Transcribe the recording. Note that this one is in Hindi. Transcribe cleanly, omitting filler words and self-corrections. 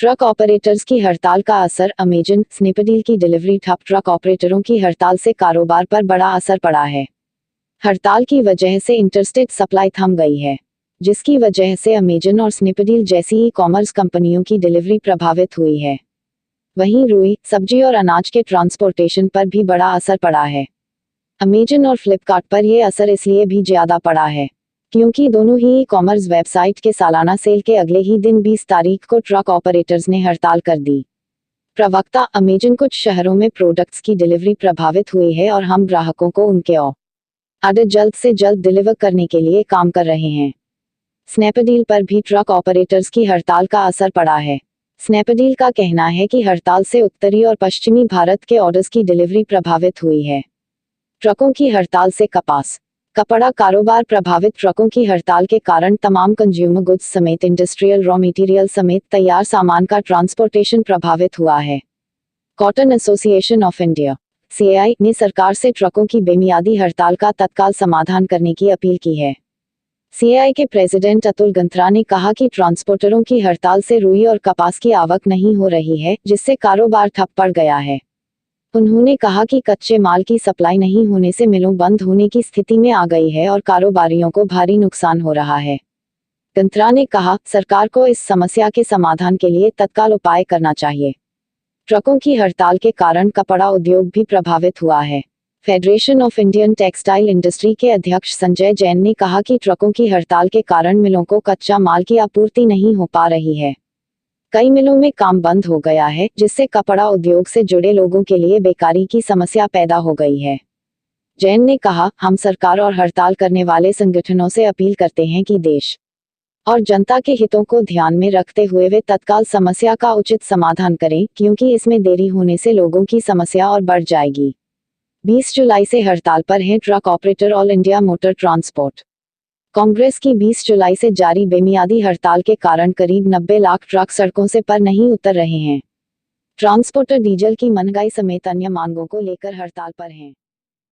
ट्रक ऑपरेटर्स की हड़ताल का असर, अमेजन, स्नैपडील की डिलीवरी ठप। ट्रक ऑपरेटरों की हड़ताल से कारोबार पर बड़ा असर पड़ा है। हड़ताल की वजह से इंटरस्टेट सप्लाई थम गई है, जिसकी वजह से अमेजन और स्नैपडील जैसी ई-कॉमर्स कंपनियों की डिलीवरी प्रभावित हुई है। वहीं रुई, सब्जी और अनाज के ट्रांसपोर्टेशन पर भी बड़ा असर पड़ा है। अमेजन और फ्लिपकार्ट पर यह असर इसलिए भी ज्यादा पड़ा है क्योंकि दोनों ही ई-कॉमर्स वेबसाइट के सालाना सेल के अगले ही दिन 20 तारीख को ट्रक ऑपरेटर्स ने हड़ताल कर दी। प्रवक्ता, अमेजन, कुछ शहरों में प्रोडक्ट्स की डिलीवरी प्रभावित हुई है और हम ग्राहकों को उनके ऑर्डर जल्द से जल्द डिलीवर करने के लिए काम कर रहे हैं। स्नैपडील पर भी ट्रक ऑपरेटर्स की हड़ताल का असर पड़ा है। स्नैपडील का कहना है कि हड़ताल से उत्तरी और पश्चिमी भारत के ऑर्डर्स की डिलीवरी प्रभावित हुई है। ट्रकों की हड़ताल से कपास, कपड़ा कारोबार प्रभावित। ट्रकों की हड़ताल के कारण तमाम कंज्यूमर गुड्स समेत इंडस्ट्रियल रॉ मटेरियल समेत तैयार सामान का ट्रांसपोर्टेशन प्रभावित हुआ है। Cotton association of India (CAI) ने सरकार से ट्रकों की बेमियादी हड़ताल का तत्काल समाधान करने की अपील की है। सीएआई के प्रेसिडेंट अतुल गंत्रा ने कहा कि ट्रांसपोर्टरों की हड़ताल से रुई और कपास की आवक नहीं हो रही है, जिससे कारोबार ठप पड़ गया है। उन्होंने कहा कि कच्चे माल की सप्लाई नहीं होने से मिलों बंद होने की स्थिति में आ गई है और कारोबारियों को भारी नुकसान हो रहा है। गंत्रा ने कहा, सरकार को इस समस्या के समाधान के लिए तत्काल उपाय करना चाहिए। ट्रकों की हड़ताल के कारण कपड़ा उद्योग भी प्रभावित हुआ है। Federation of Indian textile industry के अध्यक्ष संजय जैन ने कहा कि ट्रकों की हड़ताल के कारण मिलों को कच्चा माल की आपूर्ति नहीं हो पा रही है। कई मिलों में काम बंद हो गया है, जिससे कपड़ा उद्योग से जुड़े लोगों के लिए बेकारी की समस्या पैदा हो गई है। जैन ने कहा, हम सरकार और हड़ताल करने वाले संगठनों से अपील करते हैं कि देश और जनता के हितों को ध्यान में रखते हुए वे तत्काल समस्या का उचित समाधान करें, क्योंकि इसमें देरी होने से लोगों की समस्या और बढ़ जाएगी। 20 जुलाई से हड़ताल पर हैं truck operator. All India motor transport Congress की 20 जुलाई से जारी बेमियादी हड़ताल के कारण करीब 90 लाख ट्रक सड़कों से पर नहीं उतर रहे हैं। ट्रांसपोर्टर डीजल की महंगाई समेत अन्य मांगों को लेकर हड़ताल पर हैं।